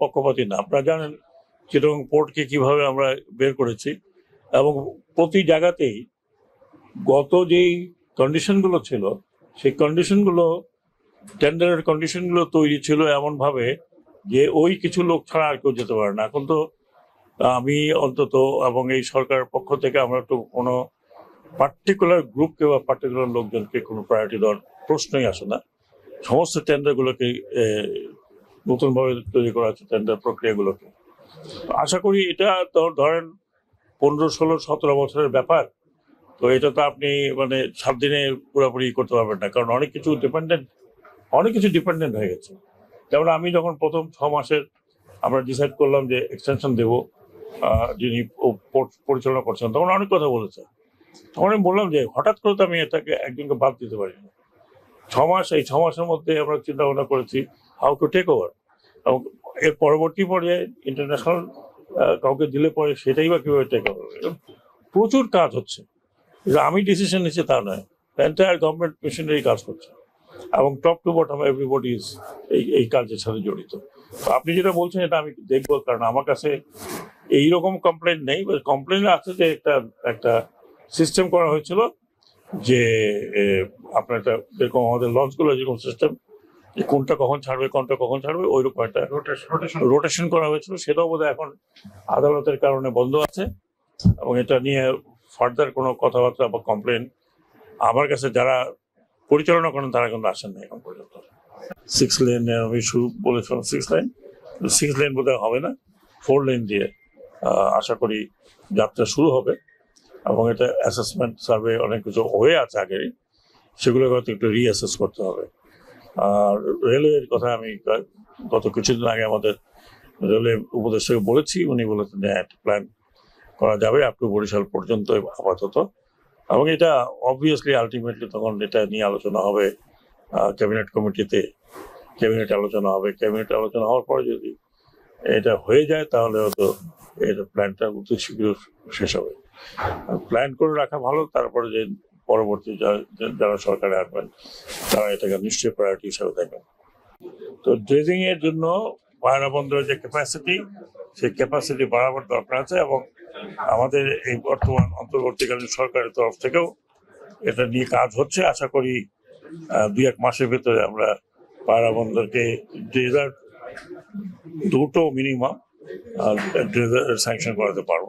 পক্ষপাতী না। আপনারা জানেন চিটাগং পোর্টকে কিভাবে আমরা বের করেছি, এবং প্রতি জায়গাতেই গত যেই কন্ডিশনগুলো ছিল সেই কন্ডিশনগুলো, টেন্ডারের কন্ডিশনগুলো তৈরি ছিল এমনভাবে যে ওই কিছু লোক ছাড়া আর কেউ যেতে পারে না। এখন তো আমি অন্তত এবং এই সরকারের পক্ষ থেকে আমরা একটু কোনো পার্টিকুলার গ্রুপকে বা পার্টিকুলার লোকজনকে কোনো প্রায়োরিটি দেওয়ার প্রশ্নই আসে না। সমস্ত টেন্ডারগুলোকে নতুনভাবে তৈরি করা আছে, টেন্ডার প্রক্রিয়াগুলোকে। আশা করি এটা তো ধরেন 15, 16, 17 বছরের ব্যাপার। তো এটা তো আপনি মানে 7 দিনে পুরোপুরি করতে পারবেন না, কারণ অনেক কিছু ডিপেন্ডেন্ট হয়ে গেছে। যেমন আমি যখন প্রথম 6 মাসের আমরা ডিসাইড করলাম যে এক্সটেনশন দেব, যিনি পরিচালনা করছেন তখন অনেক কথা বলেছে। তখন আমি বললাম যে হঠাৎ করে তো আমি এটাকে একজনকে বাদ দিতে পারি না। 6 মাস, এই 6 মাসের মধ্যে আমরা চিন্তা ভাবনা করেছি হাউ টু টেক ওভার, এবং এর পরবর্তী পর্যায়ে ইন্টারন্যাশনাল কাউকে দিলে পরে সেটাই বা কিভাবে টেক ওভার। প্রচুর কাজ হচ্ছে, আমি ডিসিশন নিচ্ছি তা নয়, এন্টায়ার গভর্নমেন্ট মেশিনারি কাজ করছে, এবং top to bottom everybody is এই কাজের সাথে জড়িত। তো আপনি যেটা বলছেন এটা আমি দেখবো, কারণ আমার কাছে এইরকম কমপ্লেন নেই। কমপ্লেন আছে যে একটা সিস্টেম করা হয়েছিল যে আপনার একটা যেরকম আমাদের লঞ্চগুলো যেরকম সিস্টেম, যে কোনটা কখন ছাড়বে ওইরকম একটা রোটেশন করা হয়েছিল, সেটাও বোধহয় এখন আদালতের কারণে বন্ধ আছে, এবং এটা নিয়ে ফার্দার কোনো কথাবার্তা বা কমপ্লেন আমার কাছে যারা পরিচালনা করেন তারা কিন্তু আসেন না এখন পর্যন্ত। 6 লেন আমি শুরু বলেছিলাম, 6 লেন বোধহয় হবে না, 4 লেন দিয়ে আশা করি যাত্রা শুরু হবে, এবং এটা অ্যাসেসমেন্ট সার্ভে অনেক কিছু হয়ে আছে আগেই, সেগুলো হয়তো একটু রিঅ্যাসেস করতে হবে। আর রেলওয়ের কথা আমি গত কিছুদিন আগে আমাদের রেলওয়ে উপদেষ্টাকে বলেছি, উনি বলেছেন যে একটা প্ল্যান করা যাবে আপ টু বরিশাল পর্যন্ত আপাতত, এবং এটা অবভিয়াসলি আলটিমেটলি তখন এটা নিয়ে আলোচনা হবে ক্যাবিনেট কমিটিতে, ক্যাবিনেট আলোচনা হওয়ার পরে যদি এটা হয়ে যায় তাহলে হয়তো এর প্ল্যানটা অতি শীঘ্র শেষ হবে। প্ল্যান করে রাখা ভালো, তারপরে যে পরবর্তী যারা সরকারে আসবেন তারা এটাকে নিশ্চয়ই প্রায়োরিটি হিসাবে দেখবেন। তো ড্রেজিং এর জন্য পায়রা বন্দরের যে ক্যাপাসিটি, সেই ক্যাপাসিটি বাড়াবার দরকার আছে, এবং আমাদের এই বর্তমান অন্তর্বর্তীকালীন সরকারের তরফ থেকেও এটা নিয়ে কাজ হচ্ছে। আশা করি 2-1 মাসের ভিতরে আমরা পায়রা বন্দরকে ড্রেজার দুটো মিনিমাম ড্রেজার স্যাংশন করাতে পারবো।